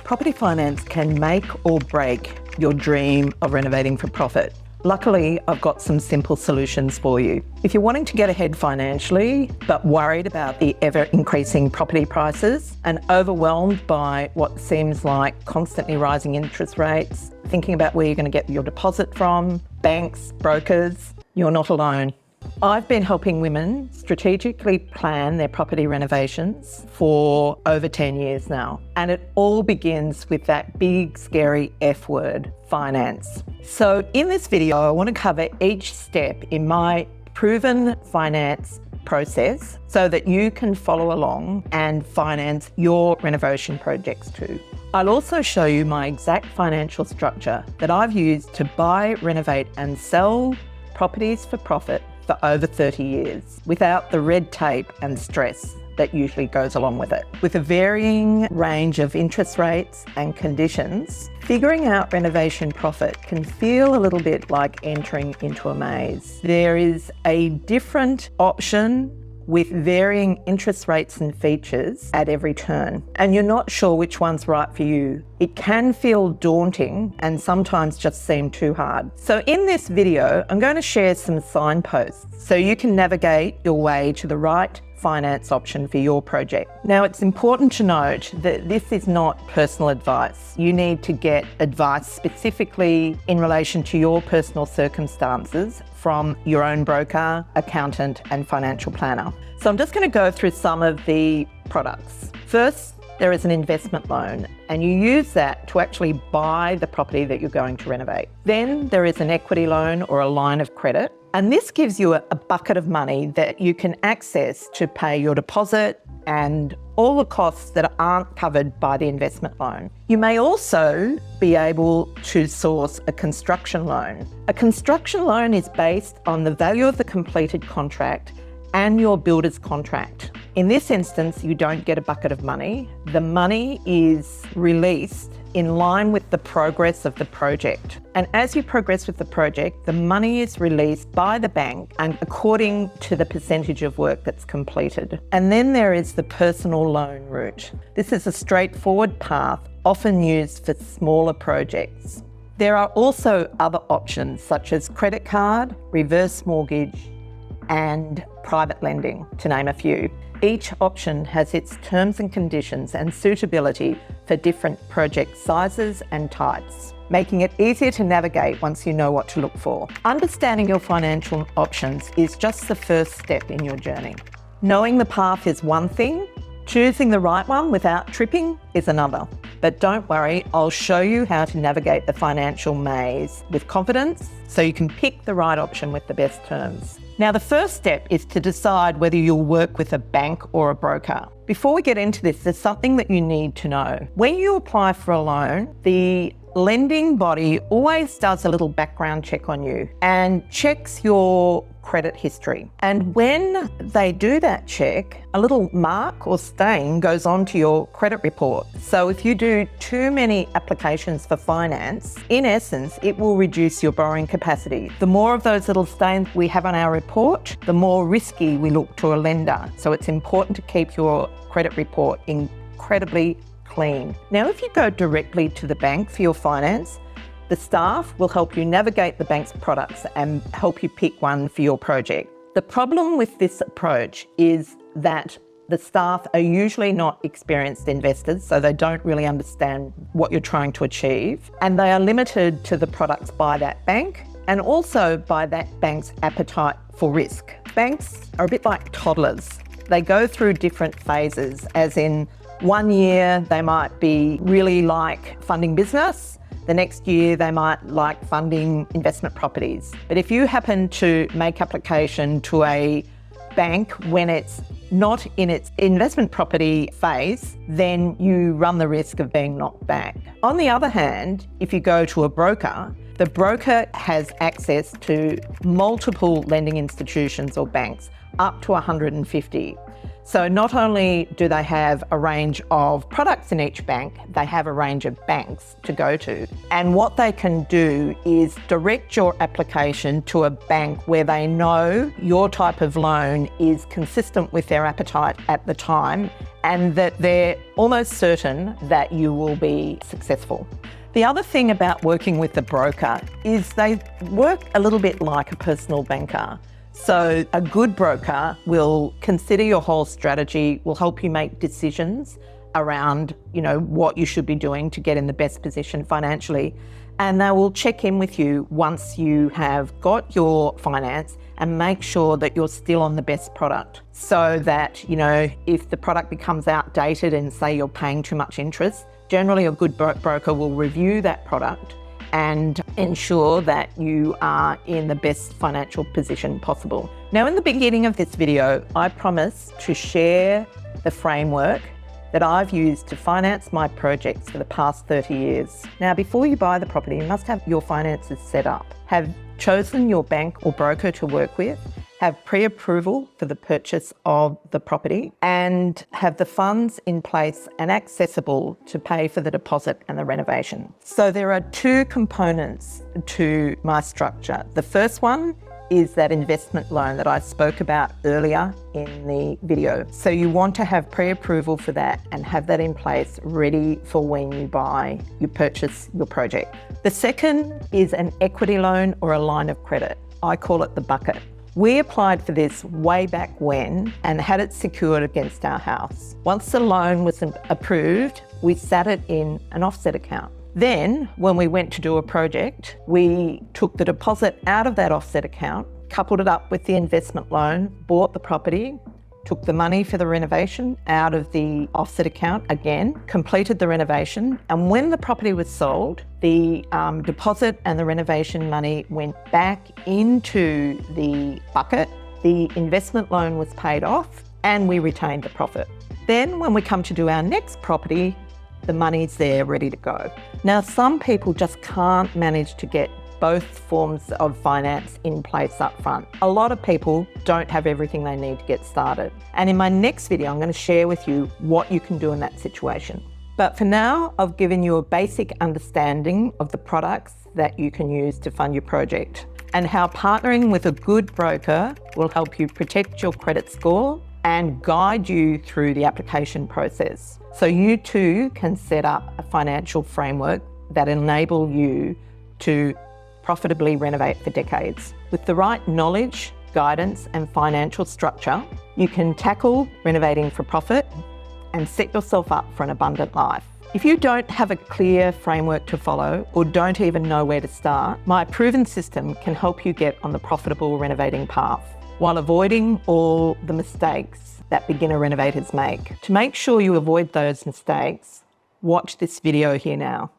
Property finance can make or break your dream of renovating for profit. Luckily, I've got some simple solutions for you. If you're wanting to get ahead financially, but worried about the ever-increasing property prices and overwhelmed by what seems like constantly rising interest rates, thinking about where you're going to get your deposit from, banks, brokers, you're not alone. I've been helping women strategically plan their property renovations for over 10 years now. And it all begins with that big, scary F word, finance. So in this video, I want to cover each step in my proven finance process so that you can follow along and finance your renovation projects too. I'll also show you my exact financial structure that I've used to buy, renovate and sell properties for profit for over 30 years without the red tape and stress that usually goes along with it. With a varying range of interest rates and conditions, figuring out renovation profit can feel a little bit like entering into a maze. There is a different option with varying interest rates and features at every turn, and you're not sure which one's right for you. It can feel daunting and sometimes just seem too hard. So in this video, I'm going to share some signposts so you can navigate your way to the right finance option for your project. Now, it's important to note that this is not personal advice. You need to get advice specifically in relation to your personal circumstances from your own broker, accountant, and financial planner. So I'm just going to go through some of the products. First, there is an investment loan, and you use that to actually buy the property that you're going to renovate. Then there is an equity loan or a line of credit, and this gives you a bucket of money that you can access to pay your deposit and all the costs that aren't covered by the investment loan. You may also be able to source a construction loan. A construction loan is based on the value of the completed contract and your builder's contract. In this instance, you don't get a bucket of money. The money is released in line with the progress of the project. And as you progress with the project, the money is released by the bank and according to the percentage of work that's completed. And then there is the personal loan route. This is a straightforward path, often used for smaller projects. There are also other options such as credit card, reverse mortgage, and private lending, to name a few. Each option has its terms and conditions and suitability for different project sizes and types, making it easier to navigate once you know what to look for. Understanding your financial options is just the first step in your journey. Knowing the path is one thing, choosing the right one without tripping is another. But don't worry, I'll show you how to navigate the financial maze with confidence so you can pick the right option with the best terms. Now, the first step is to decide whether you'll work with a bank or a broker. Before we get into this, there's something that you need to know. When you apply for a loan, the lending body always does a little background check on you and checks your credit history. And when they do that check, a little mark or stain goes onto your credit report. So if you do too many applications for finance, in essence, it will reduce your borrowing capacity. The more of those little stains we have on our report, the more risky we look to a lender. So it's important to keep your credit report incredibly clean. Now, if you go directly to the bank for your finance, the staff will help you navigate the bank's products and help you pick one for your project. The problem with this approach is that the staff are usually not experienced investors, so they don't really understand what you're trying to achieve, and they are limited to the products by that bank and also by that bank's appetite for risk. Banks are a bit like toddlers. They go through different phases, as in 1 year they might be really like funding business. The next year they might like funding investment properties. But if you happen to make application to a bank when it's not in its investment property phase, then you run the risk of being knocked back. On the other hand, if you go to a broker, the broker has access to multiple lending institutions or banks, up to 150. So not only do they have a range of products in each bank, they have a range of banks to go to. And what they can do is direct your application to a bank where they know your type of loan is consistent with their appetite at the time, and that they're almost certain that you will be successful. The other thing about working with the broker is they work a little bit like a personal banker. So a good broker will consider your whole strategy, will help you make decisions around, what you should be doing to get in the best position financially. And they will check in with you once you have got your finance and make sure that you're still on the best product. So that, if the product becomes outdated and say you're paying too much interest, generally a good broker will review that product and ensure that you are in the best financial position possible. Now, in the beginning of this video, I promised to share the framework that I've used to finance my projects for the past 30 years. Now, before you buy the property, you must have your finances set up, have chosen your bank or broker to work with, have pre-approval for the purchase of the property, and have the funds in place and accessible to pay for the deposit and the renovation. So there are two components to my structure. The first one is that investment loan that I spoke about earlier in the video. So you want to have pre-approval for that and have that in place ready for when you purchase your project. The second is an equity loan or a line of credit. I call it the bucket. We applied for this way back when and had it secured against our house. Once the loan was approved, we sat it in an offset account. Then, when we went to do a project, we took the deposit out of that offset account, coupled it up with the investment loan, bought the property, took the money for the renovation out of the offset account again, completed the renovation, and when the property was sold, the deposit and the renovation money went back into the bucket, the investment loan was paid off, and we retained the profit. Then when we come to do our next property, the money's there ready to go. Now, some people just can't manage to get both forms of finance in place up front. A lot of people don't have everything they need to get started. And in my next video, I'm going to share with you what you can do in that situation. But for now, I've given you a basic understanding of the products that you can use to fund your project and how partnering with a good broker will help you protect your credit score and guide you through the application process. So you too can set up a financial framework that enable you to profitably renovate for decades. With the right knowledge, guidance, and financial structure, you can tackle renovating for profit and set yourself up for an abundant life. If you don't have a clear framework to follow or don't even know where to start, my proven system can help you get on the profitable renovating path while avoiding all the mistakes that beginner renovators make. To make sure you avoid those mistakes, watch this video here now.